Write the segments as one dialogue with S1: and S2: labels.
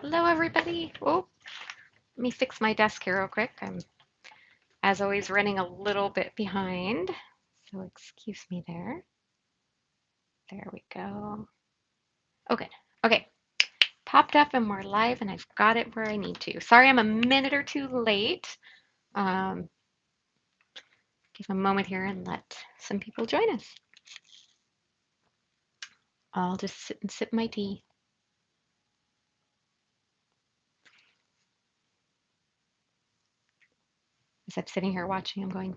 S1: Hello, everybody. Oh, let me fix my desk here real quick. I'm, as always, running a little bit behind. So excuse me there. There we go. Oh, good. Okay, popped up and we're live and I've got it where I need to. Sorry, I'm a minute or two late. Um, give a moment here and let some people join us. I'll just sit and sip my tea. As I'm sitting here watching, I'm going,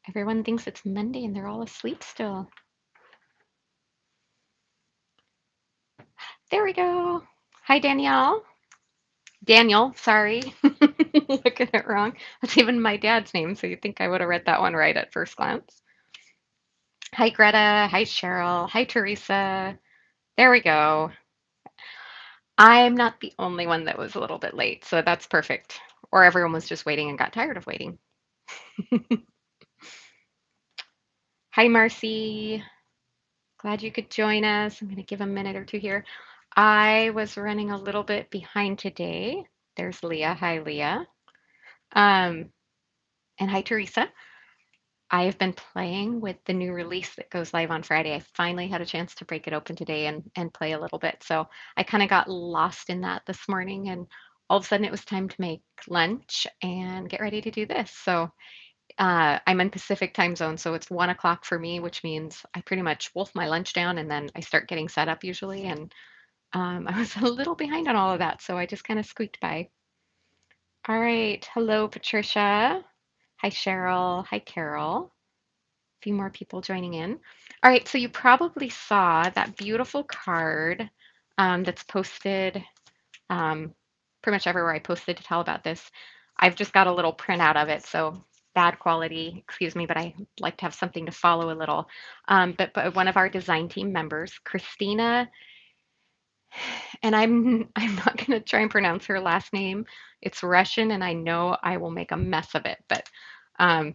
S1: everyone thinks it's Monday and they're all asleep still. There we go. Hi, Danielle. Daniel, sorry. Looking at it wrong. That's even my dad's name, so you'd think I would have read that one right at first glance. Hi, Greta. Hi, Cheryl. Hi, Teresa. There we go. I'm not the only one that was a little bit late, so that's perfect. Or everyone was just waiting and got tired of waiting. Hi, Marcy. Glad you could join us. I'm going to give a minute or two here. I was running a little bit behind today. There's Leah. Hi, Leah. Um, and hi, Teresa. I have been playing with the new release that goes live on Friday. I finally had a chance to break it open today and play a little bit. So I kind of got lost in that this morning, and all of a sudden it was time to make lunch and get ready to do this. So I'm in Pacific time zone, so it's 1 o'clock for me, which means I pretty much wolf my lunch down and then I start getting set up usually. And I was a little behind on all of that, so I just kind of squeaked by. All right. Hello, Patricia. Hi, Cheryl. Hi, Carol. Few more people joining in. All right, so you probably saw that beautiful card that's posted um, pretty much everywhere I posted to tell about this. I've just got a little printout of it, so bad quality, excuse me, but I like to have something to follow a little. But one of our design team members, Christina, and I'm not going to try and pronounce her last name. It's Russian, and I know I will make a mess of it, but um,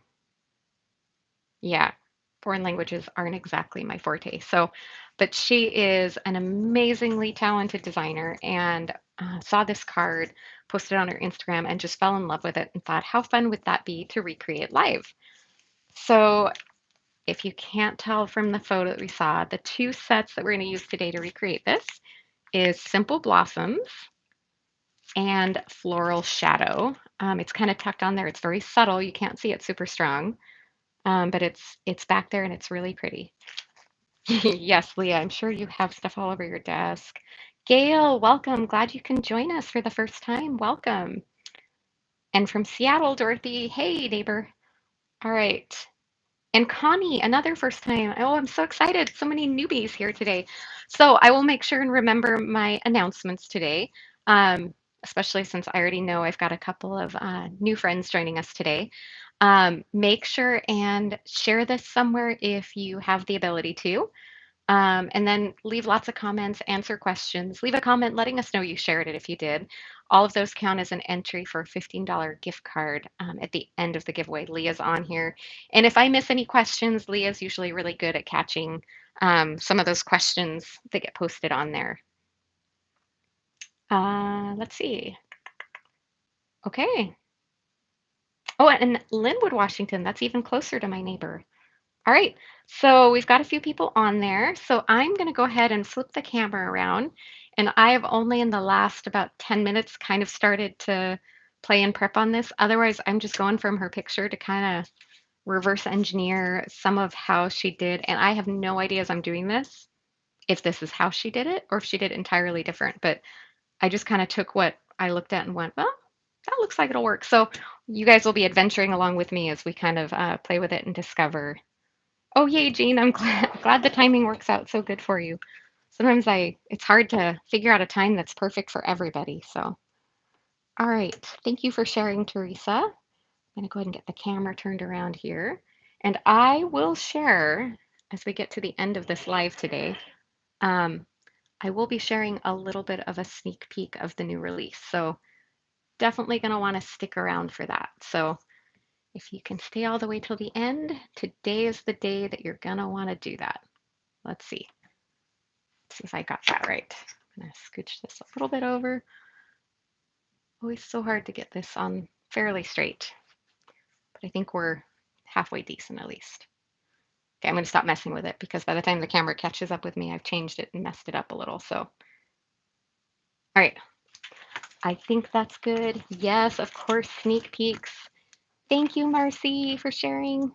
S1: yeah, foreign languages aren't exactly my forte. So, but she is an amazingly talented designer and saw this card posted on her Instagram and just fell in love with it and thought, how fun would that be to recreate live? So, if you can't tell from the photo that we saw, the two sets that we're going to use today to recreate this is Simple Blossoms and Floral Shadow. It's kind of tucked on there. It's very subtle. You can't see it super strong, but it's back there and it's really pretty. Yes, Leah, I'm sure you have stuff all over your desk. Gail, welcome. Glad you can join us for the first time. Welcome. And from Seattle, Dorothy, hey, neighbor. All right. And Connie, another first time. Oh, I'm so excited. So many newbies here today. So I will make sure and remember my announcements today, especially since I already know I've got a couple of new friends joining us today. Make sure and share this somewhere if you have the ability to. And then leave lots of comments, answer questions, leave a comment letting us know you shared it if you did. All of those count as an entry for a $15 gift card at the end of the giveaway. Leah's on here. And if I miss any questions, Leah's usually really good at catching some of those questions that get posted on there. Let's see. Okay. Oh, and Linwood, Washington, that's even closer to my neighbor. All right, so we've got a few people on there. So I'm going to go ahead and flip the camera around. And I have only in the last about 10 minutes kind of started to play and prep on this. Otherwise, I'm just going from her picture to kind of reverse engineer some of how she did. And I have no idea as I'm doing this if this is how she did it or if she did it entirely different. But I just kind of took what I looked at and went, well, that looks like it'll work. So you guys will be adventuring along with me as we kind of play with it and discover. Oh, yay, Jean. I'm glad the timing works out so good for you. Sometimes it's hard to figure out a time that's perfect for everybody. So, all right. Thank you for sharing, Teresa. I'm going to go ahead and get the camera turned around here. And I will share as we get to the end of this live today. Um, I will be sharing a little bit of a sneak peek of the new release. So, definitely going to want to stick around for that. So, if you can stay all the way till the end, today is the day that you're going to want to do that. Let's see. See if I got that right. I'm going to scooch this a little bit over. Always so hard to get this on fairly straight, but I think we're halfway decent at least. Okay, I'm going to stop messing with it because by the time the camera catches up with me, I've changed it and messed it up a little. So, all right, I think that's good. Yes, of course, sneak peeks. Thank you, Marcy, for sharing.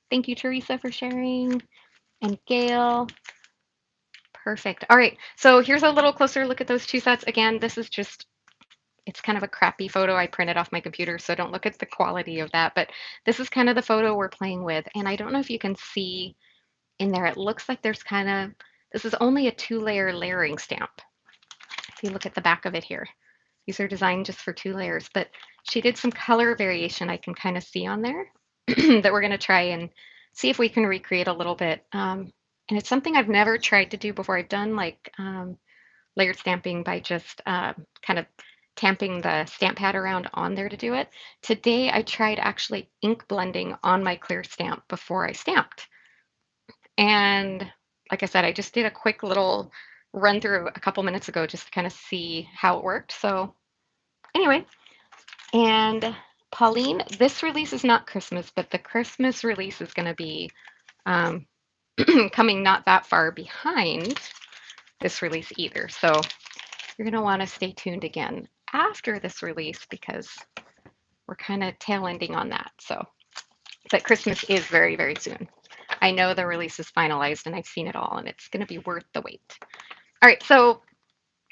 S1: Thank you, Teresa, for sharing. And Gail. Perfect. All right, so here's a little closer look at those two sets. Again, this is just, it's kind of a crappy photo I printed off my computer, so don't look at the quality of that. But this is kind of the photo we're playing with. And I don't know if you can see in there, it looks like there's kind of, this is only a 2-layer layering stamp. If you look at the back of it here, these are designed just for 2 layers, but she did some color variation I can kind of see on there that we're going to try and see if we can recreate a little bit. And it's something I've never tried to do before. I've done like layered stamping by just kind of tamping the stamp pad around on there to do it. Today I tried actually ink blending on my clear stamp before I stamped. And like I said, I just did a quick little run through a couple minutes ago just to kind of see how it worked. So anyway, and Pauline, this release is not Christmas, but the Christmas release is going to be um, coming not that far behind this release either. So you're going to want to stay tuned again after this release because we're kind of tail ending on that. So, but Christmas is very, very soon. I know the release is finalized and I've seen it all and it's going to be worth the wait. All right, so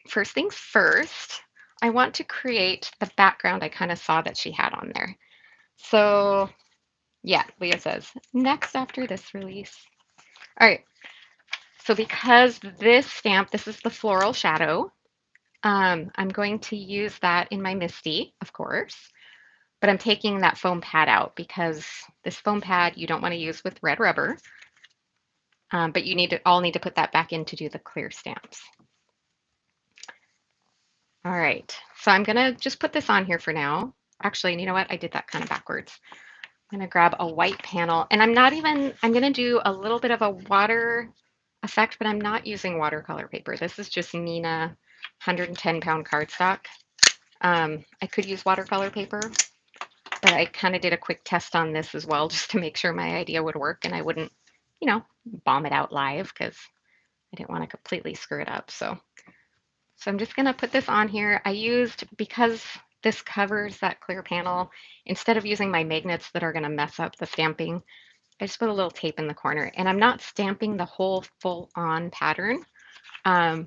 S1: first things first, I want to create the background I kind of saw that she had on there. So yeah, Leah says, next after this release. All right, so because this stamp, this is the floral shadow, I'm going to use that in my Misty, of course, but I'm taking that foam pad out because this foam pad you don't want to use with red rubber, but you all need to put that back in to do the clear stamps. All right, so I'm gonna just put this on here for now. Actually, and you know what? I did that kind of backwards. I'm gonna grab a white panel and I'm gonna do a little bit of a water effect, but I'm not using watercolor paper. This is just Nina 110-pound cardstock. I could use watercolor paper, but I kind of did a quick test on this as well just to make sure my idea would work and I wouldn't, bomb it out live because I didn't want to completely screw it up. So I'm just going to put this on here. Because this covers that clear panel, instead of using my magnets that are going to mess up the stamping, I just put a little tape in the corner. And I'm not stamping the whole full-on pattern. I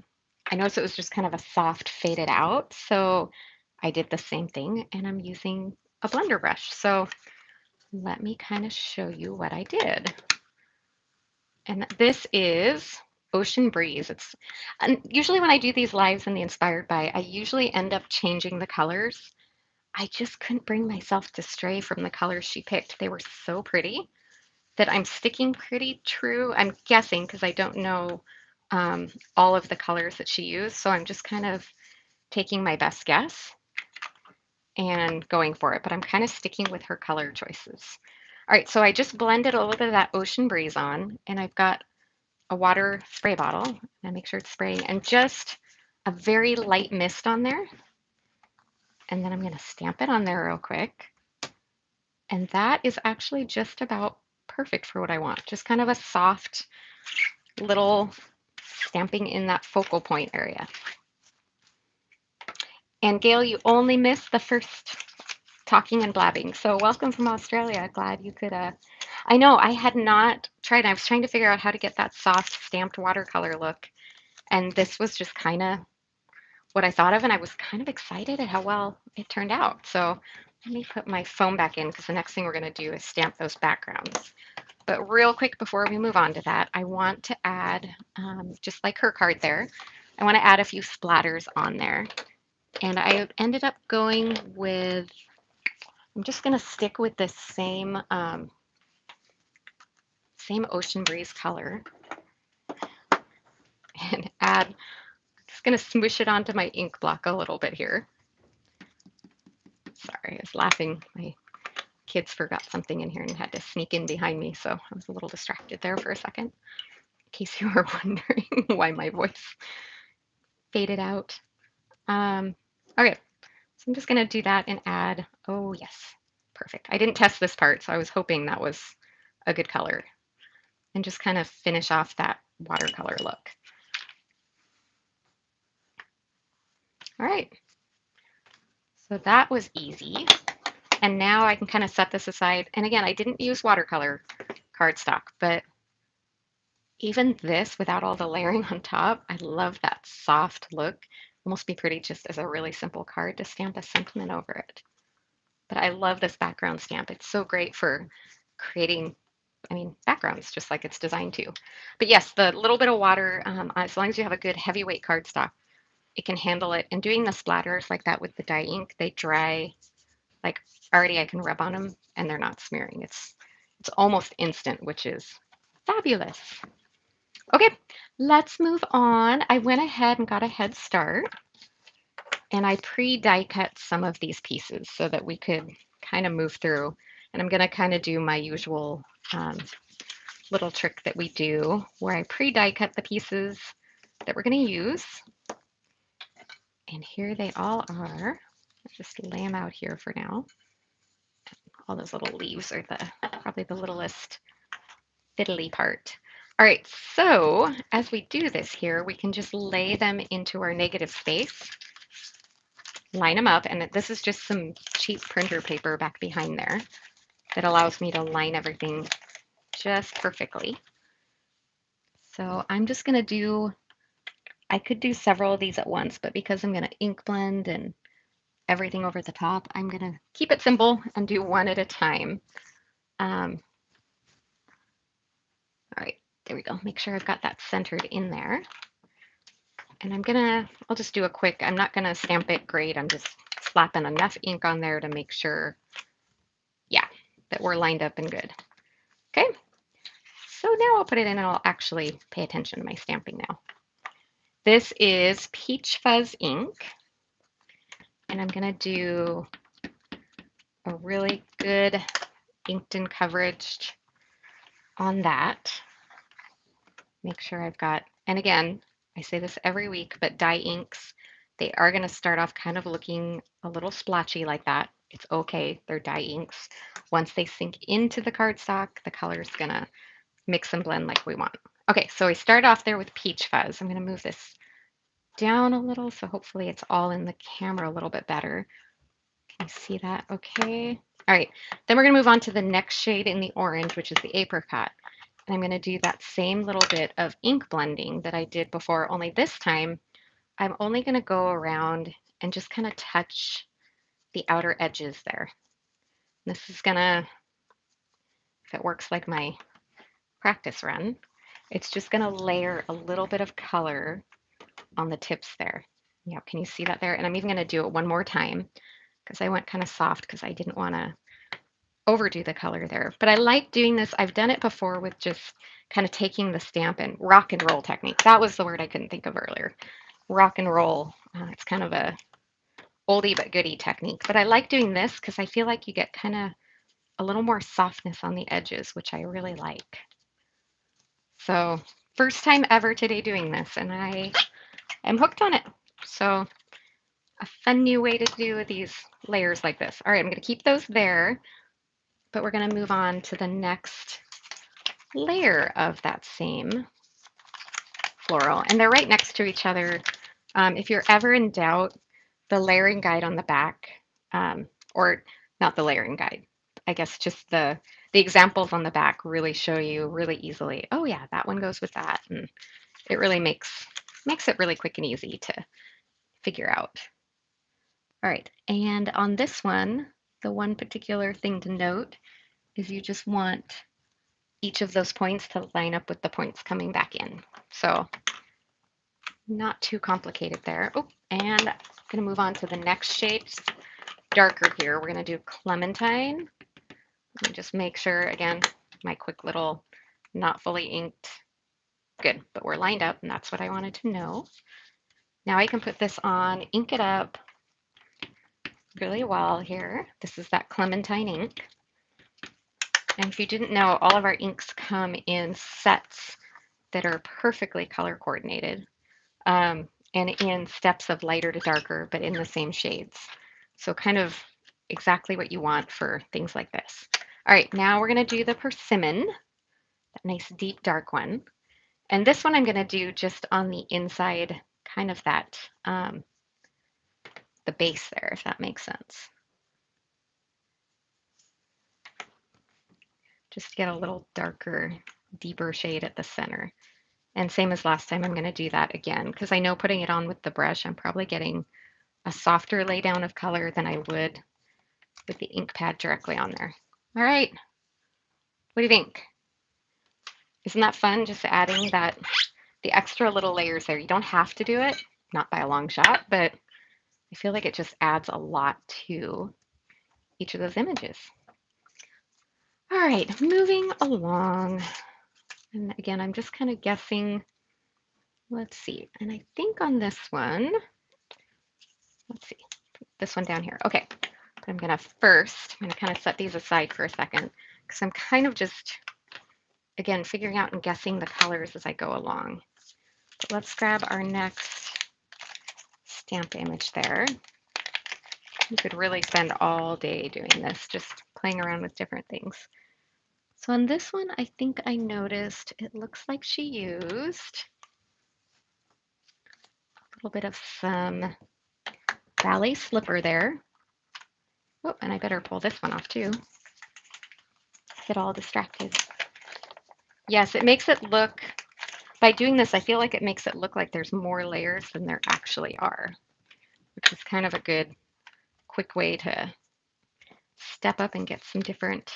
S1: noticed it was just kind of a soft faded out. So I did the same thing and I'm using a blender brush. So let me kind of show you what I did. And this is Ocean Breeze. And usually when I do these lives in the Inspired By, I usually end up changing the colors. I just couldn't bring myself to stray from the colors she picked. They were so pretty that I'm sticking pretty true. I'm guessing because I don't know all of the colors that she used. So I'm just kind of taking my best guess and going for it. But I'm kind of sticking with her color choices. All right, so I just blended a little bit of that Ocean Breeze on, and I've got a water spray bottle and make sure it's spraying and just a very light mist on there. And then I'm going to stamp it on there real quick. And that is actually just about perfect for what I want. Just kind of a soft little stamping in that focal point area. And Gail, you only missed the first talking and blabbing. So welcome from Australia. Glad you could. I know I had not tried. I was trying to figure out how to get that soft stamped watercolor look. And this was just kind of what I thought of. And I was kind of excited at how well it turned out. So let me put my foam back in because the next thing we're going to do is stamp those backgrounds. But real quick before we move on to that, I want to add, just like her card there, I want to add a few splatters on there. And I ended up going with, I'm just going to stick with this same Ocean Breeze color and add, I'm just going to smoosh it onto my ink block a little bit here. Sorry, I was laughing. My kids forgot something in here and had to sneak in behind me, so I was a little distracted there for a second, in case you were wondering why my voice faded out. Okay, so I'm just going to do that and add, oh yes, perfect. I didn't test this part, so I was hoping that was a good color. And just kind of finish off that watercolor look. All right, so that was easy. And now I can kind of set this aside. And again, I didn't use watercolor cardstock, but even this without all the layering on top, I love that soft look. Almost be pretty just as a really simple card to stamp a sentiment over it. But I love this background stamp. It's so great for creating, I mean, backgrounds, just like it's designed to. But yes, the little bit of water, as long as you have a good heavyweight cardstock, it can handle it. And doing the splatters like that with the dye ink, they dry, like already I can rub on them and they're not smearing. It's almost instant, which is fabulous. Okay, let's move on. I went ahead and got a head start and I pre-die cut some of these pieces so that we could kind of move through. And I'm gonna kind of do my usual little trick that we do where I pre-die cut the pieces that we're gonna use. And here they all are. I'll just lay them out here for now. All those little leaves are probably the littlest fiddly part. All right, so as we do this here, we can just lay them into our negative space, line them up, and this is just some cheap printer paper back behind there that allows me to line everything just perfectly. So I'm just gonna do, I could do several of these at once, but because I'm gonna ink blend and everything over the top, I'm gonna keep it simple and do one at a time. All right, there we go. Make sure I've got that centered in there. And I'll just do a quick, I'm not gonna stamp it great. I'm just slapping enough ink on there to make sure, yeah, that we're lined up and good. Okay, so now I'll put it in and I'll actually pay attention to my stamping now. This is Peach Fuzz ink. And I'm gonna do a really good inked in coverage on that. Make sure I've got, and again, I say this every week, but dye inks, they are going to start off kind of looking a little splotchy like that. It's okay, they're dye inks. Once they sink into the cardstock, the color's going to mix and blend like we want. Okay, so we start off there with Peach Fuzz. I'm going to move this down a little, so hopefully it's all in the camera a little bit better. Can you see that okay? All right, then we're going to move on to the next shade in the orange, which is the apricot. And I'm going to do that same little bit of ink blending that I did before, only this time I'm only going to go around and just kind of touch the outer edges there. This is going to, if it works like my practice run, it's just going to layer a little bit of color on the tips there. Yeah, can you see that there? And I'm even going to do it one more time because I went kind of soft because I didn't want to overdo the color there. But I like doing this. I've done it before with just kind of taking the stamp and rock and roll technique. That was the word I couldn't think of earlier. Rock and roll. It's kind of a oldie but goodie technique. But I like doing this because I feel like you get kind of a little more softness on the edges, which I really like. So first time ever today doing this, and I am hooked on it. So a fun new way to do these layers like this. All right, I'm going to keep those there, but we're going to move on to the next layer of that same floral, and they're right next to each other. If you're ever in doubt, the layering guide on the back, or not the layering guide, I guess just the examples on the back really show you really easily, oh yeah, that one goes with that, and it really makes it really quick and easy to figure out. All right, and on this one, the one particular thing to note is you just want each of those points to line up with the points coming back in. So not too complicated there. Oh, and I'm gonna move on to the next shade, darker here. We're gonna do Clementine. Let me just make sure, again, my quick little not fully inked. Good, but we're lined up and that's what I wanted to know. Now I can put this on, ink it up really well here. This is that Clementine ink. And if you didn't know, all of our inks come in sets that are perfectly color coordinated. and in steps of lighter to darker, but in the same shades. So kind of exactly what you want for things like this. All right, now we're going to do the persimmon, that nice deep dark one. And this one I'm going to do just on the inside, kind of that, the base there, if that makes sense. Just to get a little darker, deeper shade at the center. And same as last time, I'm going to do that again because I know putting it on with the brush, I'm probably getting a softer lay down of color than I would with the ink pad directly on there. All right, what do you think? Isn't that fun, just adding that, the extra little layers there? You don't have to do it, not by a long shot, but I feel like it just adds a lot to each of those images. All right, moving along. And again, I'm just kind of guessing. Let's see. And I think on this one, let's see, put this one down here. Okay, I'm going to kind of set these aside for a second because I'm kind of just, again, figuring out and guessing the colors as I go along. But let's grab our next stamp image there. You could really spend all day doing this, just playing around with different things. So on this one, I think I noticed it looks like she used a little bit of some ballet slipper there. Oh, and I better pull this one off too. Get all distracted. Yes, it makes it look, by doing this, I feel like it makes it look like there's more layers than there actually are, which is kind of a good, quick way to step up and get some different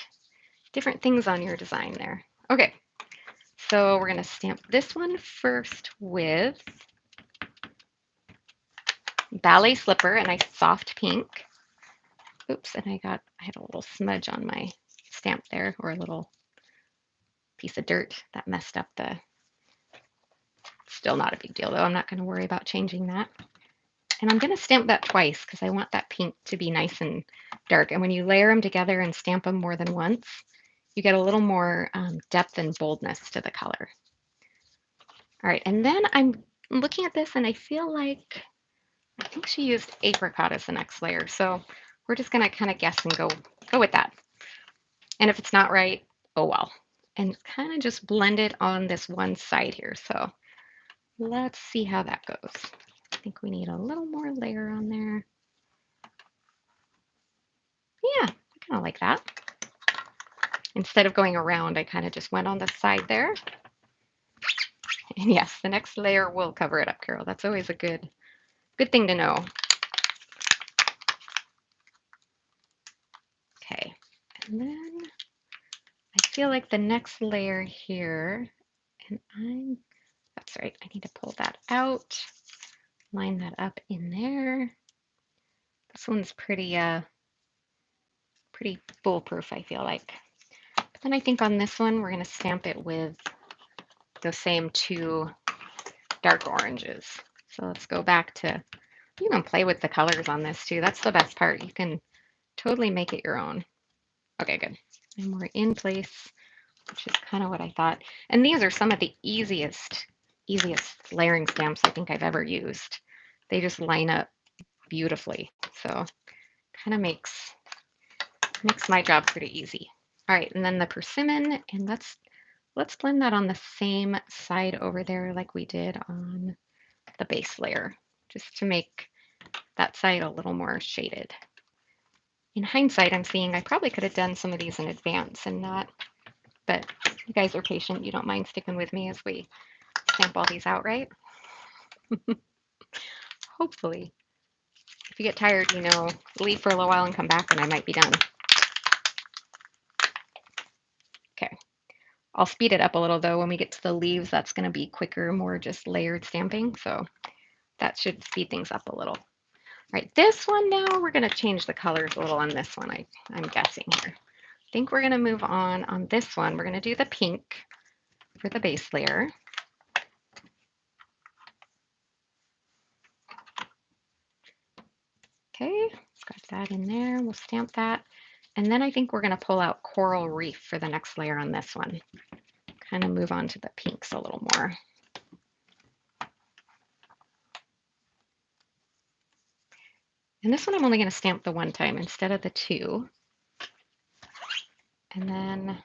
S1: things on your design there. Okay, so we're going to stamp this one first with ballet slipper, a nice soft pink. Oops, and I had a little smudge on my stamp there, or a little piece of dirt that messed up the, still not a big deal though. I'm not going to worry about changing that. And I'm going to stamp that twice because I want that pink to be nice and dark. And when you layer them together and stamp them more than once, you get a little more depth and boldness to the color. All right, and then I'm looking at this and I feel like, I think she used apricot as the next layer. So we're just going to kind of guess and go with that. And if it's not right, oh well. And kind of just blend it on this one side here. So let's see how that goes. I think we need a little more layer on there. Yeah, I kind of like that. Instead of going around, I kind of just went on the side there. And yes, the next layer will cover it up, Carol. That's always a good thing to know. Okay, and then I feel like the next layer here, and that's right, I need to pull that out, line that up in there. This one's pretty foolproof, I feel like. But then I think on this one, we're going to stamp it with the same two dark oranges. So let's go back to, you can play with the colors on this too. That's the best part. You can totally make it your own. Okay, good. And we're in place, which is kind of what I thought. And these are some of the easiest layering stamps I think I've ever used. They just line up beautifully. So kind of makes my job pretty easy. All right, and then the persimmon, and let's blend that on the same side over there like we did on the base layer, just to make that side a little more shaded. In hindsight, I'm seeing I probably could have done some of these in advance and not, but you guys are patient. You don't mind sticking with me as we stamp all these out, right? Hopefully. If you get tired, leave for a little while and come back and I might be done. Okay. I'll speed it up a little though. When we get to the leaves, that's going to be quicker, more just layered stamping. So that should speed things up a little. All right, this one now, we're going to change the colors a little on this one, I'm guessing here. I think we're going to move on this one. We're going to do the pink for the base layer. Okay, let's grab that in there. We'll stamp that. And then I think we're going to pull out Coral Reef for the next layer on this one. Kind of move on to the pinks a little more. And this one I'm only going to stamp the one time instead of the two. And then,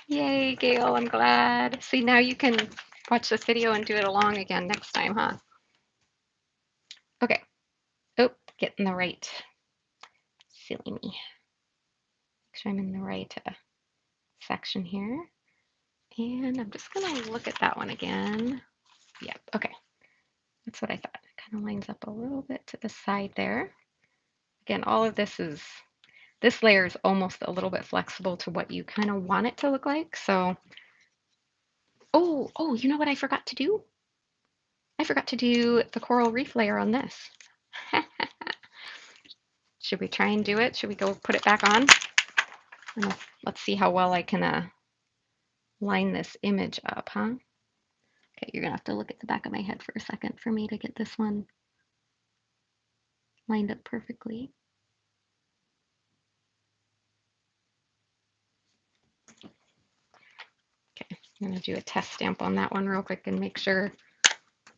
S1: yay, Gail, I'm glad. See, now you can watch this video and do it along again next time, huh? Okay. Oh, getting the right, silly me. Make sure I'm in the right section here. And I'm just going to look at that one again. Yep, okay. That's what I thought. It kind of lines up a little bit to the side there. Again, all of this layer is almost a little bit flexible to what you kind of want it to look like. So, oh, you know what I forgot to do? I forgot to do the coral reef layer on this. Should we try and do it? Should we go put it back on? Let's see how well I can line this image up, huh? Okay, you're gonna have to look at the back of my head for a second for me to get this one lined up perfectly. Okay, I'm gonna do a test stamp on that one real quick and make sure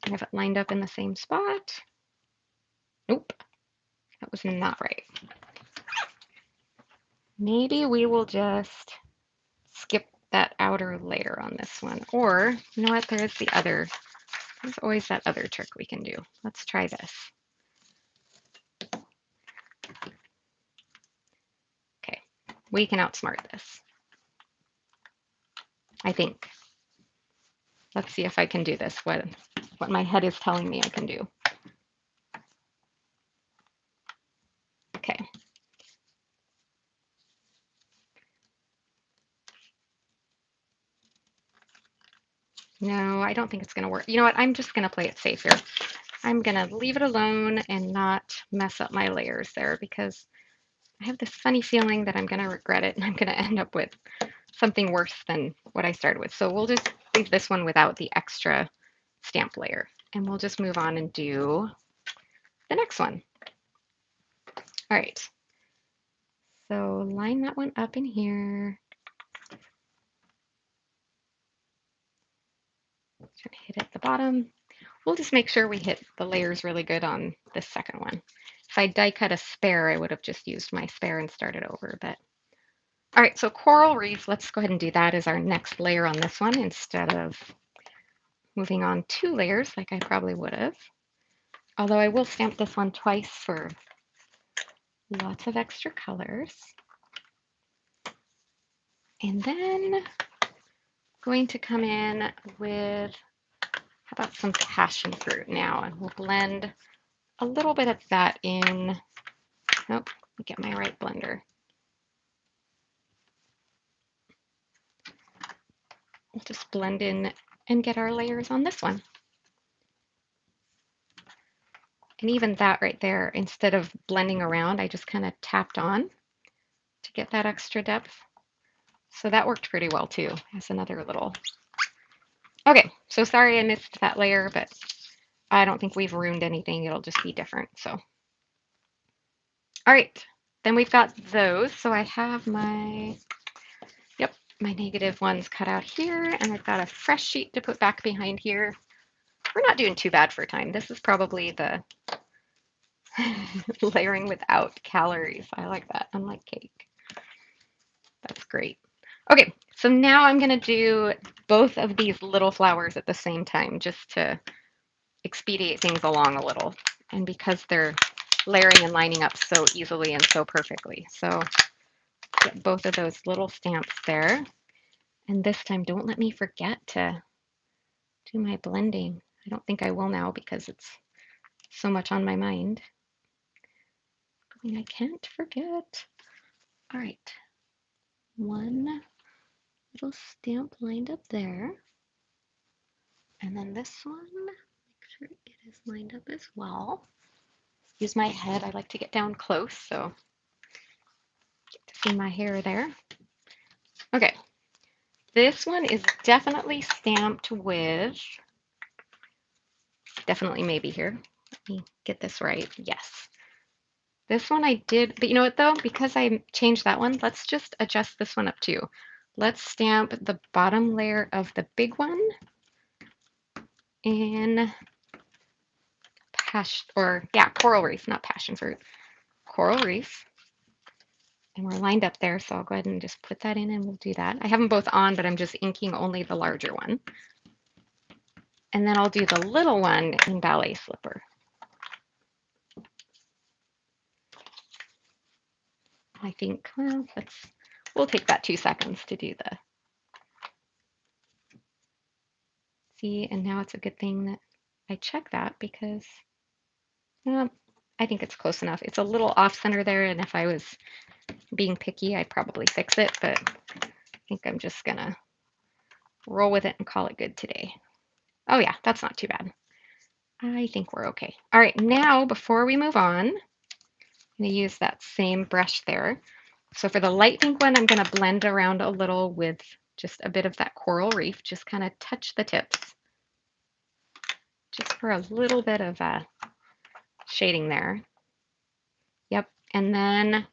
S1: I have it lined up in the same spot. Nope, that was not right. Maybe we will just skip that outer layer on this one. Or, you know what, there's always that other trick we can do. Let's try this. Okay, we can outsmart this, I think. Let's see if I can do this, what my head is telling me I can do. Okay. No, I don't think it's going to work. You know what? I'm just going to play it safe here. I'm going to leave it alone and not mess up my layers there because I have this funny feeling that I'm going to regret it and I'm going to end up with something worse than what I started with. So we'll just leave this one without the extra stamp layer and we'll just move on and do the next one. All right. So line that one up in here. Try to hit at the bottom. We'll just make sure we hit the layers really good on this second one. If I die cut a spare, I would have just used my spare and started over. But all right, so coral reef, let's go ahead and do that as our next layer on this one instead of moving on 2 layers like I probably would have. Although I will stamp this one twice for lots of extra colors. And then going to come in with, how about some passion fruit now? And we'll blend a little bit of that in. Oh, let me get my right blender. We'll just blend in and get our layers on this one. And even that right there, instead of blending around, I just kind of tapped on to get that extra depth. So that worked pretty well too. As another little. Okay, so sorry I missed that layer, but I don't think we've ruined anything. It'll just be different. So, all right, then we've got those. So I have my, yep, my negative ones cut out here, and I've got a fresh sheet to put back behind here. We're not doing too bad for time. This is probably the layering without calories. I like that, unlike cake. That's great. Okay, so now I'm going to do both of these little flowers at the same time just to expedite things along a little. And because they're layering and lining up so easily and so perfectly. So get both of those little stamps there. And this time, don't let me forget to do my blending. I don't think I will now because it's so much on my mind. I mean, I can't forget. All right. One little stamp lined up there. And then this one, make sure it is lined up as well. Use my head. I like to get down close, so get to see my hair there. Okay. This one is definitely stamped with, definitely maybe here. Let me get this right. Yes. This one I did, but you know what though? Because I changed that one, let's just adjust this one up too. Let's stamp the bottom layer of the big one in coral reef, not passion fruit, coral reef. And we're lined up there, so I'll go ahead and just put that in and we'll do that. I have them both on, but I'm just inking only the larger one. And then I'll do the little one in ballet slipper. I think, well, we'll take that 2 seconds to do the, see, and now it's a good thing that I check that because I think it's close enough. It's a little off center there, and if I was being picky, I'd probably fix it, but I think I'm just gonna roll with it and call it good today. Oh yeah, that's not too bad. I think we're okay. All right, now before we move on, I'm gonna use that same brush there. So for the light pink one, I'm gonna blend around a little with just a bit of that coral reef, just kind of touch the tips, just for a little bit of shading there. Yep, and then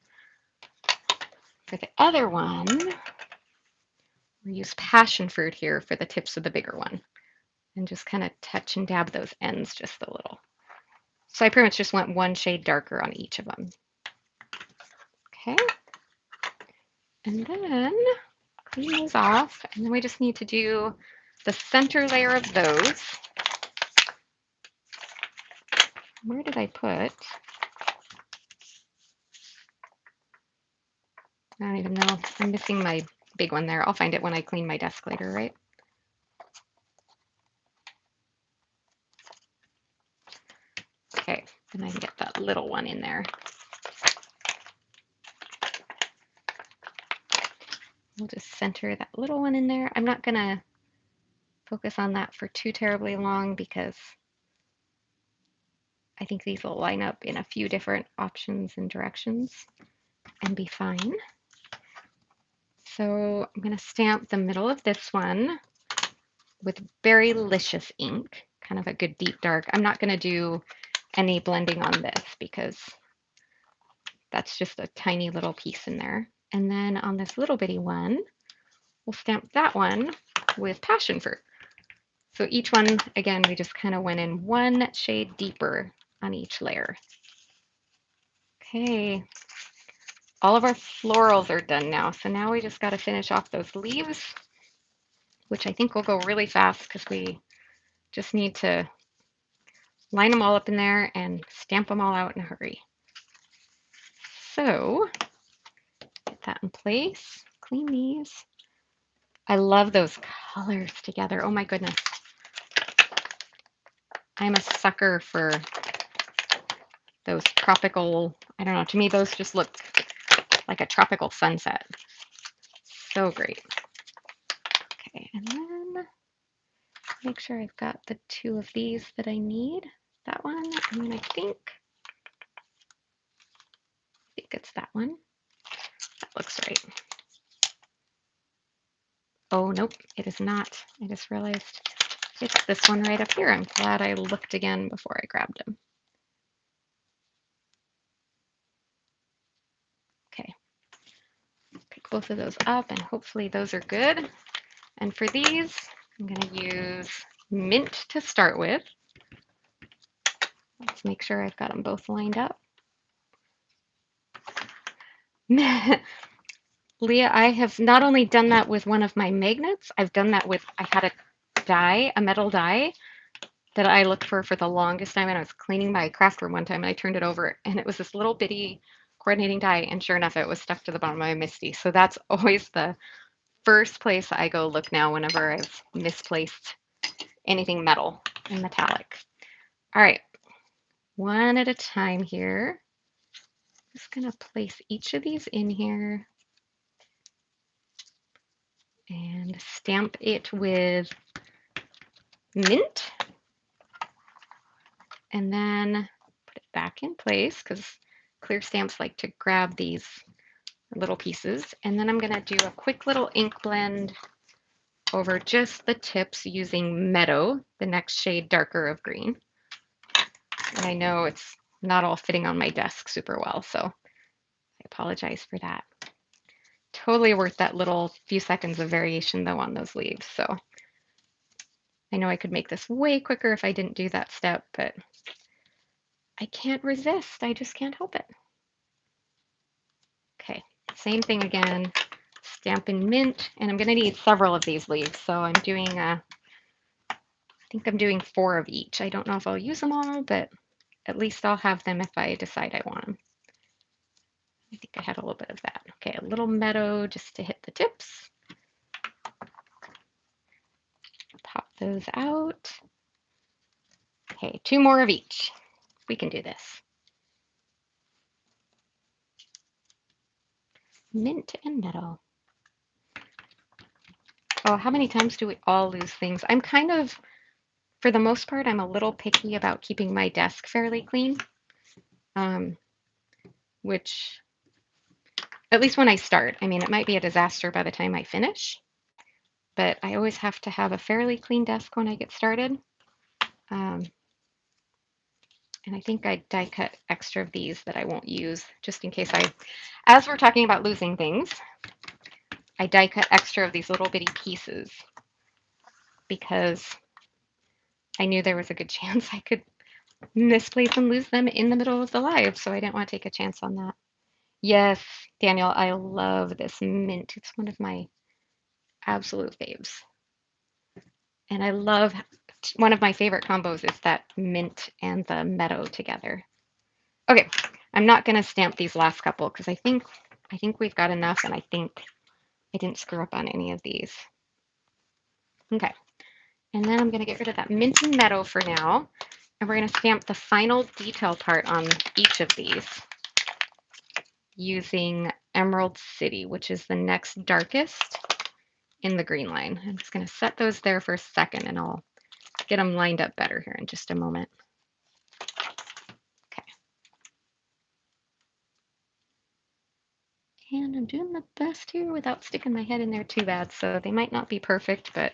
S1: for the other one, we use passion fruit here for the tips of the bigger one, and just kind of touch and dab those ends just a little. So I pretty much just went one shade darker on each of them. Okay, and then clean those off, and then we just need to do the center layer of those. Where did I put? I don't even know. I'm missing my big one there. I'll find it when I clean my desk later, right? Okay, then I can get that little one in there. We'll just center that little one in there. I'm not gonna focus on that for too terribly long because I think these will line up in a few different options and directions and be fine. So I'm gonna stamp the middle of this one with Berry Licious ink, kind of a good deep dark. I'm not gonna do any blending on this because that's just a tiny little piece in there. And then on this little bitty one, we'll stamp that one with passion fruit. So each one, again, we just kind of went in one shade deeper on each layer. Okay, all of our florals are done now. So now we just got to finish off those leaves, which I think will go really fast because we just need to line them all up in there and stamp them all out in a hurry. So get that in place, clean these. I love those colors together. Oh my goodness. I'm a sucker for those tropical, I don't know, to me those just look like a tropical sunset. So great. Okay, and then make sure I've got the two of these that I need. That one, and then I think it's that one. That looks right. Oh, nope, it is not. I just realized it's this one right up here. I'm glad I looked again before I grabbed them. Okay, pick both of those up and hopefully those are good. And for these, I'm going to use mint to start with. Let's make sure I've got them both lined up. Leah, I have not only done that with one of my magnets, I've done that with, I had a metal die that I looked for the longest time, and I was cleaning my craft room one time and I turned it over and it was this little bitty coordinating die, and sure enough, it was stuck to the bottom of my MISTI. So that's always the first place I go look now whenever I've misplaced anything metal and metallic. All right, one at a time here. Just gonna place each of these in here and stamp it with mint, and then put it back in place because clear stamps like to grab these little pieces. And then I'm gonna do a quick little ink blend over just the tips using Meadow, the next shade darker of green. And I know it's not all fitting on my desk super well, so I apologize for that. Totally worth that little few seconds of variation though on those leaves. So I know I could make this way quicker if I didn't do that step, but I can't resist. I just can't help it. Okay, same thing again. Stampin' Mint, and I'm going to need several of these leaves, so I'm doing, I think I'm doing 4 of each. I don't know if I'll use them all, but at least I'll have them if I decide I want them. I think I had a little bit of that. Okay, a little meadow just to hit the tips. Pop those out. Okay, 2 more of each. We can do this. Mint and meadow. Oh, how many times do we all lose things? I'm kind of, for the most part, I'm a little picky about keeping my desk fairly clean, which, at least when I start, I mean, it might be a disaster by the time I finish, but I always have to have a fairly clean desk when I get started. Um, and I think I die cut extra of these that I won't use just in case as we're talking about losing things, I die cut extra of these little bitty pieces because I knew there was a good chance I could misplace and lose them in the middle of the live, so I didn't want to take a chance on that. Yes, Daniel, I love this mint. It's one of my absolute faves. And I love one of my favorite combos is that mint and the meadow together. Okay, I'm not going to stamp these last couple because I think we've got enough, and I think I didn't screw up on any of these. Okay, and then I'm going to get rid of that mint and meadow for now, and we're going to stamp the final detail part on each of these using Emerald City, which is the next darkest in the green line. I'm just going to set those there for a second, and I'll get them lined up better here in just a moment. Okay. And I'm doing the best here without sticking my head in there too bad, so they might not be perfect, but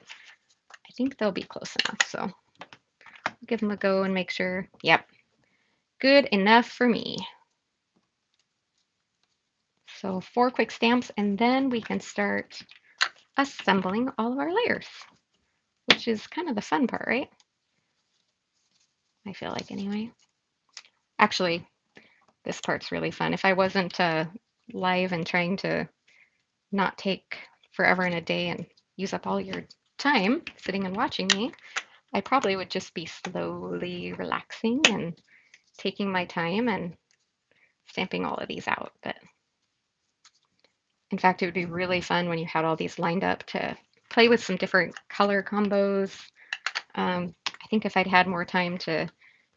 S1: I think they'll be close enough. So I'll give them a go and make sure, yep, good enough for me. So 4 quick stamps, and then we can start assembling all of our layers, which is kind of the fun part, right? I feel like anyway. Actually, this part's really fun. If I wasn't live and trying to not take forever in a day and use up all your time sitting and watching me, I probably would just be slowly relaxing and taking my time and stamping all of these out. But in fact, it would be really fun when you had all these lined up to play with some different color combos. I think if I'd had more time to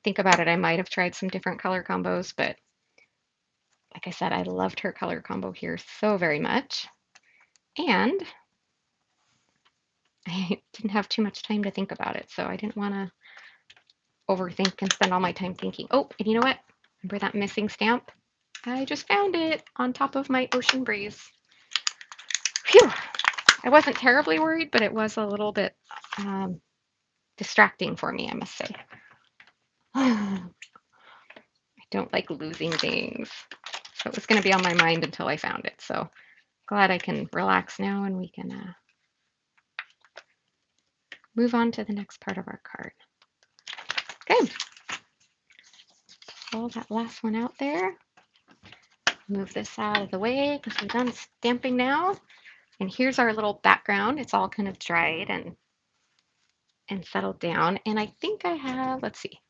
S1: think about it, I might have tried some different color combos, but like I said, I loved her color combo here so very much. And I didn't have too much time to think about it, so I didn't want to overthink and spend all my time thinking. Oh, and you know what? Remember that missing stamp? I just found it on top of my Ocean Breeze. Phew! I wasn't terribly worried, but it was a little bit distracting for me, I must say. I don't like losing things. So it was going to be on my mind until I found it. So glad I can relax now and we can move on to the next part of our card. Okay. Pull that last one out there. Move this out of the way because we're done stamping now. And here's our little background. It's all kind of dried and settled down. And I think I have, let's see,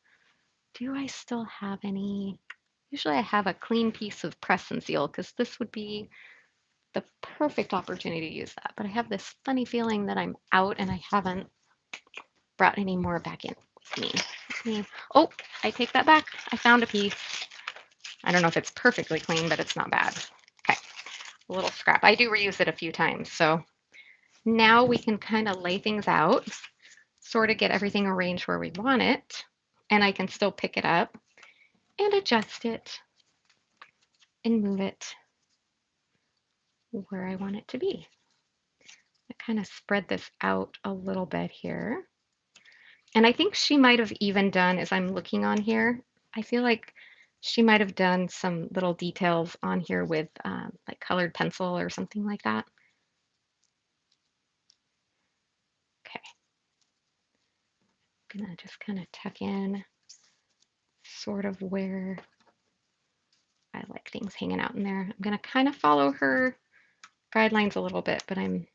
S1: do I still have any? Usually I have a clean piece of press and seal because this would be the perfect opportunity to use that. But I have this funny feeling that I'm out and I haven't brought any more back in with me. Oh, I take that back. I found a piece. I don't know if it's perfectly clean, but it's not bad. Okay, a little scrap. I do reuse it a few times. So now we can kind of lay things out, sort of get everything arranged where we want it. And I can still pick it up and adjust it and move it where I want it to be. I kind of spread this out a little bit here. And I think she might have even done, as I'm looking on here, I feel like she might have done some little details on here with like colored pencil or something like that. Okay. I'm gonna just kind of tuck in sort of where I like things hanging out in there. I'm going to kind of follow her guidelines a little bit, but I'm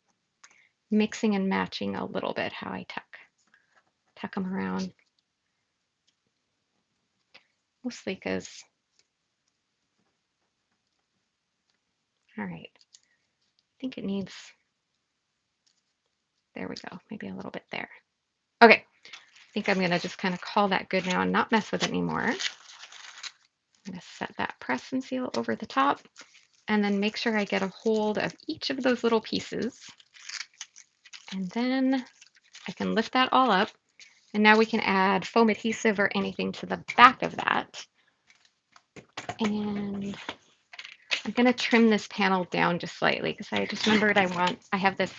S1: mixing and matching a little bit how I tuck them around. Mostly because, all right, I think it needs, there we go, maybe a little bit there. Okay, I think I'm going to just kind of call that good now and not mess with it anymore. I'm going to set that press and seal over the top and then make sure I get a hold of each of those little pieces. And then I can lift that all up. And now we can add foam adhesive or anything to the back of that. And I'm going to trim this panel down just slightly because I just remembered I have this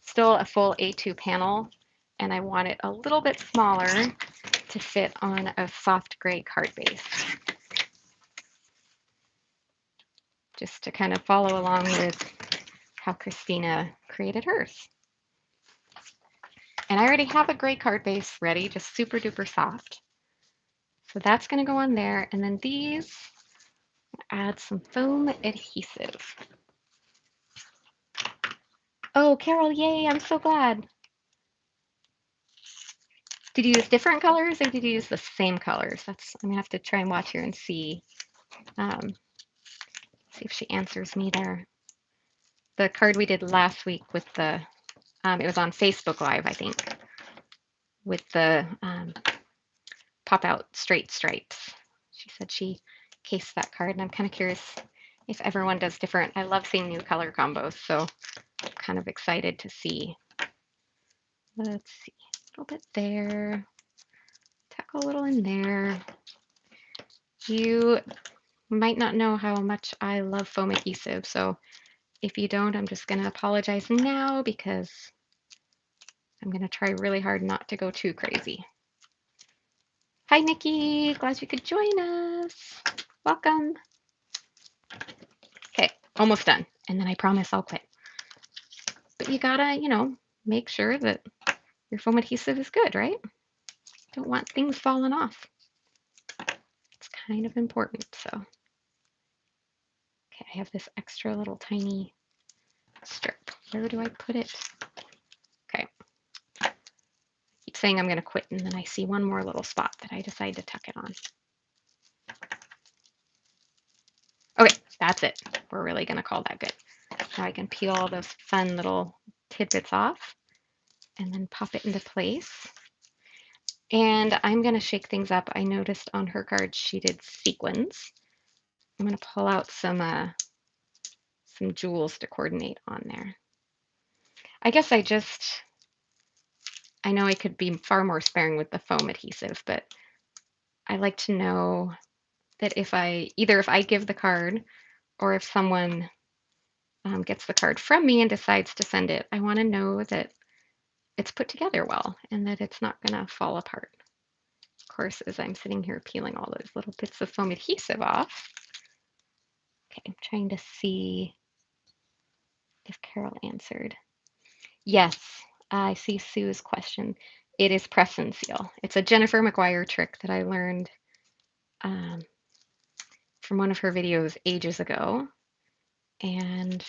S1: still a full A2 panel and I want it a little bit smaller to fit on a soft gray card base. Just to kind of follow along with how Christina created hers. And I already have a gray card base ready, just super duper soft. So that's going to go on there. And then these, add some foam adhesive. Oh, Carol, yay, I'm so glad. Did you use different colors or did you use the same colors? I'm gonna have to try and watch here and see if she answers me there. The card we did last week with the, it was on Facebook Live, I think, with the pop out straight stripes. She said she cased that card and I'm kind of curious if everyone does different. I love seeing new color combos, so I'm kind of excited to see. Let's see, a little bit there, tuck a little in there. You might not know how much I love foam adhesive, so if you don't, I'm just going to apologize now because I'm going to try really hard not to go too crazy. Hi, Nikki. Glad you could join us. Welcome. Okay, almost done. And then I promise I'll quit. But you gotta, make sure that your foam adhesive is good, right? Don't want things falling off. It's kind of important, so. Okay, I have this extra little tiny strip. Where do I put it? Okay. I keep saying I'm going to quit, and then I see one more little spot that I decide to tuck it on. Okay, that's it. We're really going to call that good. Now I can peel all those fun little tidbits off and then pop it into place. And I'm going to shake things up. I noticed on her card she did sequins. I'm going to pull out some jewels to coordinate on there. I guess I know I could be far more sparing with the foam adhesive, but I like to know that if I give the card or if someone gets the card from me and decides to send it, I want to know that it's put together well and that it's not going to fall apart. Of course, as I'm sitting here peeling all those little bits of foam adhesive off. Okay, I'm trying to see if Carol answered. Yes, I see Sue's question. It is press and seal. It's a Jennifer McGuire trick that I learned from one of her videos ages ago. And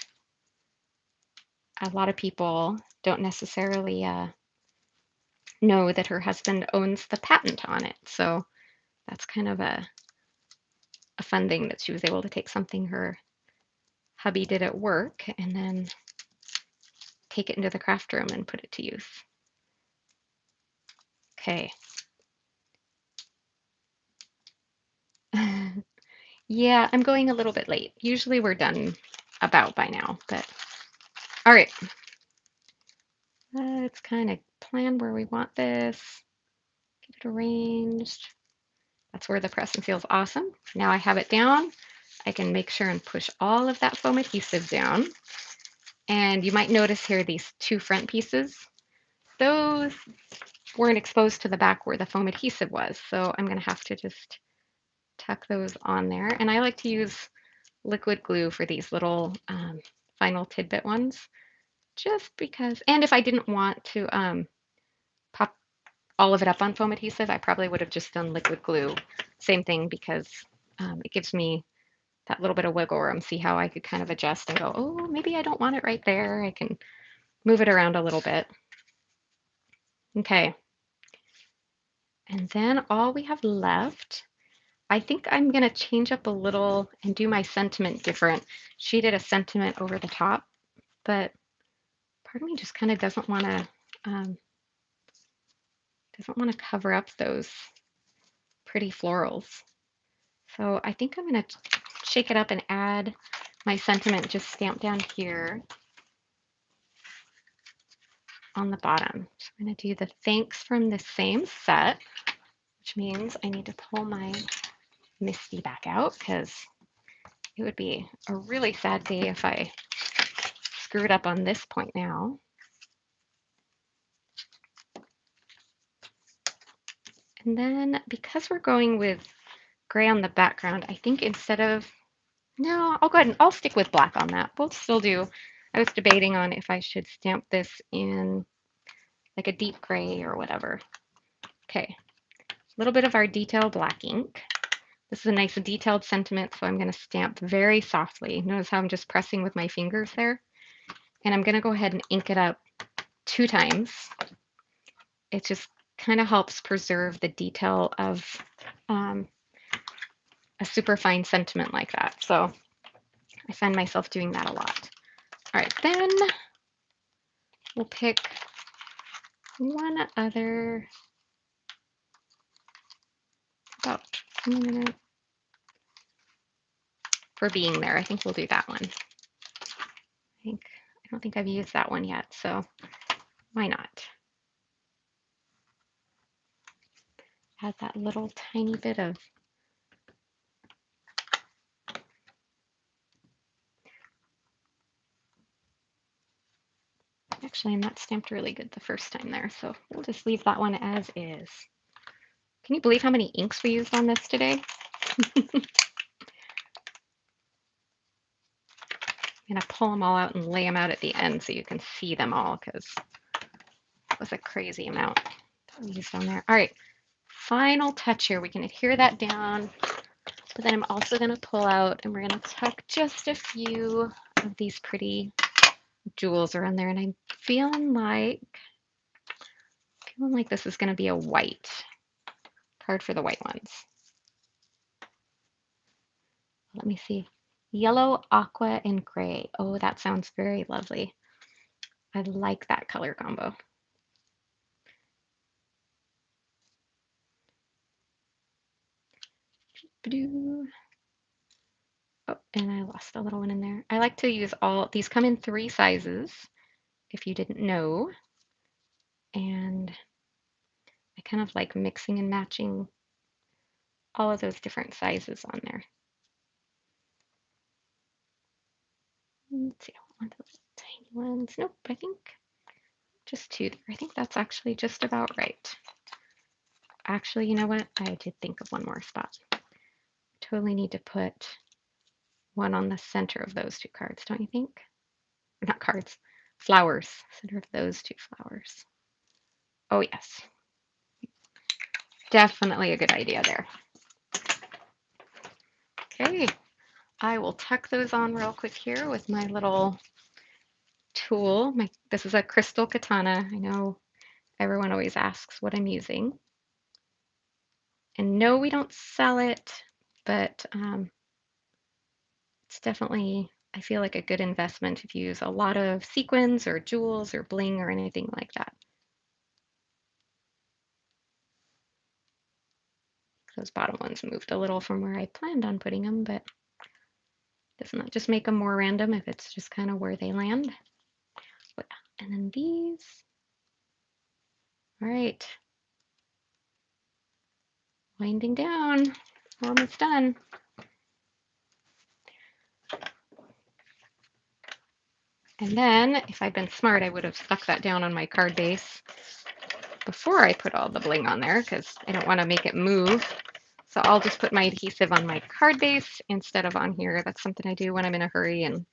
S1: a lot of people don't necessarily know that her husband owns the patent on it. So that's kind of a fun thing that she was able to take something her hubby did at work and then take it into the craft room and put it to use. Okay. Yeah, I'm going a little bit late. Usually we're done about by now, but all right. Let's kind of plan where we want this, get it arranged. That's where the press and seal is awesome. Now I have it down. I can make sure and push all of that foam adhesive down. And you might notice here these two front pieces. Those weren't exposed to the back where the foam adhesive was. So I'm going to have to just tuck those on there. And I like to use liquid glue for these little final tidbit ones, just because. And if I didn't want to pop all of it up on foam adhesive, I probably would have just done liquid glue same thing because it gives me that little bit of wiggle room, see how I could kind of adjust and go, oh, maybe I don't want it right there. I can move it around a little bit. Okay. And then all we have left, I think I'm going to change up a little and do my sentiment different. She did a sentiment over the top, but part of me just kind of um, doesn't want to cover up those pretty florals. So I think I'm going to shake it up and add my sentiment just stamped down here on the bottom. So I'm going to do the thanks from the same set, which means I need to pull my Misty back out because it would be a really sad day if I screwed up on this point now. And then because we're going with gray on the background, I think no, I'll go ahead and I'll stick with black on that. We'll still do, I was debating on if I should stamp this in like a deep gray or whatever. Okay, a little bit of our detail black ink. This is a nice detailed sentiment, so I'm going to stamp very softly. Notice how I'm just pressing with my fingers there? And I'm going to go ahead and ink it up 2 times. It just kind of helps preserve the detail of um, a super fine sentiment like that. So I find myself doing that a lot. All right, then we'll pick one other, about 1 minute for being there. I think we'll do that one. I don't think I've used that one yet, so why not? Add that little tiny bit of actually, I'm not stamped really good the first time there, so we'll just leave that one as is. Can you believe how many inks we used on this today? I'm gonna pull them all out and lay them out at the end so you can see them all because that was a crazy amount that we used on there. All right, final touch here. We can adhere that down, but then I'm also gonna pull out and we're gonna tuck just a few of these pretty jewels around there. And I'm feeling like this is gonna be a white card for the white ones. Let me see. Yellow, aqua, and gray. Oh, that sounds very lovely. I like that color combo. Oh, and I lost a little one in there. I like to use these come in 3 sizes, if you didn't know. And I kind of like mixing and matching all of those different sizes on there. Let's see, I want those tiny ones. Nope, I think just 2 there. I think that's actually just about right. Actually, you know what? I did think of one more spot. Totally need to put one on the center of those 2 cards, don't you think? Not cards, flowers. Center of those 2 flowers. Oh, yes. Definitely a good idea there. Okay, I will tuck those on real quick here with my little tool. This is a crystal katana. I know everyone always asks what I'm using. And no, we don't sell it, but it's definitely, I feel like a good investment if you use a lot of sequins or jewels or bling or anything like that. Those bottom ones moved a little from where I planned on putting them, but doesn't that just make them more random if it's just kind of where they land? And then these. All right. Winding down. We're almost done. And then, if I'd been smart, I would have stuck that down on my card base before I put all the bling on there because I don't want to make it move. So I'll just put my adhesive on my card base instead of on here. That's something I do when I'm in a hurry and,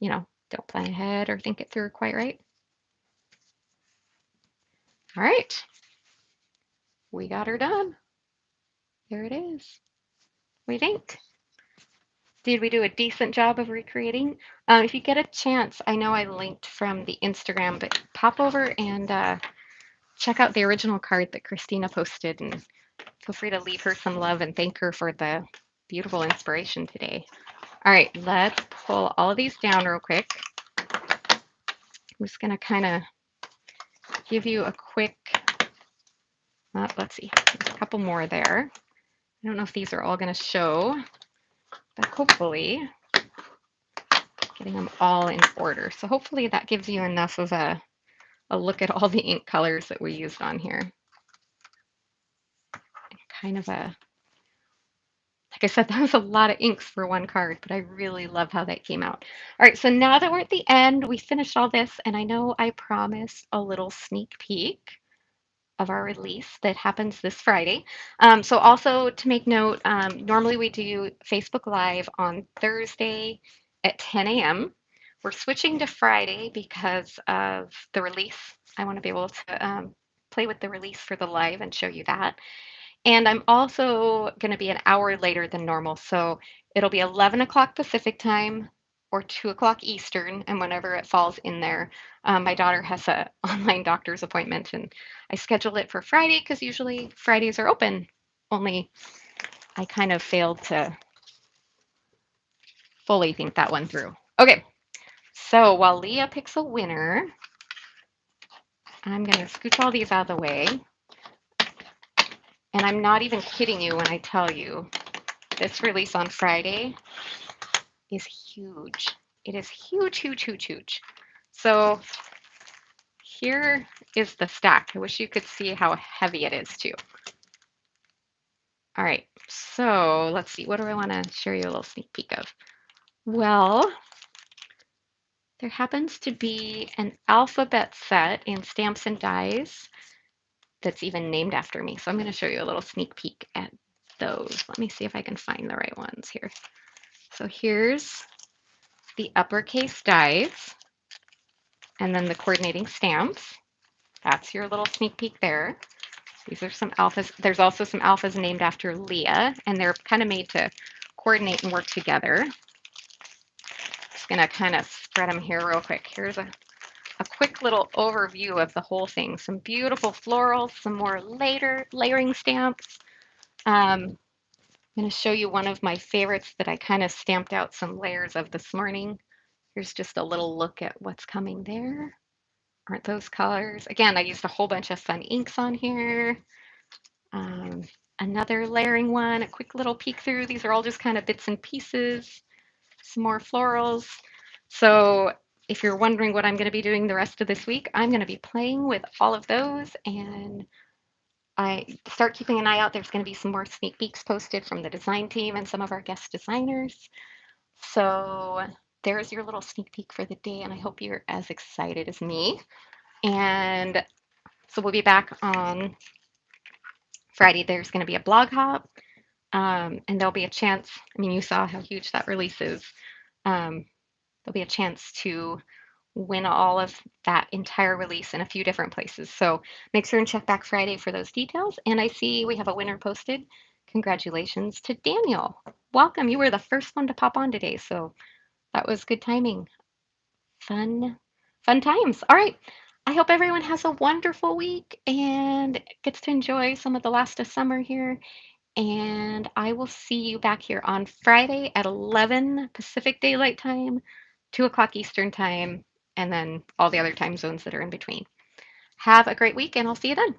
S1: don't plan ahead or think it through quite right. All right. We got her done. There it is. What do you think? Did we do a decent job of recreating? If you get a chance, I know I linked from the Instagram, but pop over and check out the original card that Christina posted and feel free to leave her some love and thank her for the beautiful inspiration today. All right, let's pull all of these down real quick. I'm just going to kind of give you a quick, let's see, there's a couple more there. I don't know if these are all going to show, but hopefully getting them all in order. So hopefully that gives you enough of a look at all the ink colors that we used on here. Kind of a, like I said, that was a lot of inks for one card, but I really love how that came out. All right, so now that we're at the end, we finished all this, and I know I promised a little sneak peek of our release that happens this Friday. So also to make note, normally we do Facebook Live on Thursday at 10 a.m. We're switching to Friday because of the release. I want to be able to play with the release for the live and show you that. And I'm also going to be an hour later than normal. So it'll be 11 o'clock Pacific time or 2 o'clock Eastern. And whenever it falls in there, my daughter has an online doctor's appointment and I schedule it for Friday because usually Fridays are open. Only I kind of failed to fully think that one through. Okay, so while Leah picks a winner, I'm going to scooch all these out of the way. And I'm not even kidding you when I tell you this release on Friday is huge. It is huge, huge, huge, huge. So here is the stack. I wish you could see how heavy it is too. All right, so let's see. What do I want to show you a little sneak peek of? Well, there happens to be an alphabet set in Stamps and Dies that's even named after me. So I'm going to show you a little sneak peek at those. Let me see if I can find the right ones here. So here's the uppercase dies and then the coordinating stamps. That's your little sneak peek there. These are some alphas. There's also some alphas named after Leah, and they're kind of made to coordinate and work together. Just gonna kind of spread them here real quick. Here's a quick little overview of the whole thing. Some beautiful florals, some more layering stamps. I'm going to show you one of my favorites that I kind of stamped out some layers of this morning. Here's just a little look at what's coming there. Aren't those colors? Again, I used a whole bunch of fun inks on here. Um, Another layering one, a quick little peek through. These are all just kind of bits and pieces. Some more florals. So if you're wondering what I'm going to be doing the rest of this week, I'm going to be playing with all of those, and I start keeping an eye out. There's going to be some more sneak peeks posted from the design team and some of our guest designers. So there's your little sneak peek for the day, and I hope you're as excited as me. And so we'll be back on Friday. There's going to be a blog hop, and there'll be a chance. I mean, you saw how huge that release is. There'll be a chance to win all of that entire release in a few different places. So make sure and check back Friday for those details. And I see we have a winner posted. Congratulations to Daniel. Welcome. You were the first one to pop on today. So that was good timing. Fun, fun times. All right. I hope everyone has a wonderful week and gets to enjoy some of the last of summer here. And I will see you back here on Friday at 11 Pacific Daylight Time, 2 o'clock Eastern Time, and then all the other time zones that are in between. Have a great week, and I'll see you then.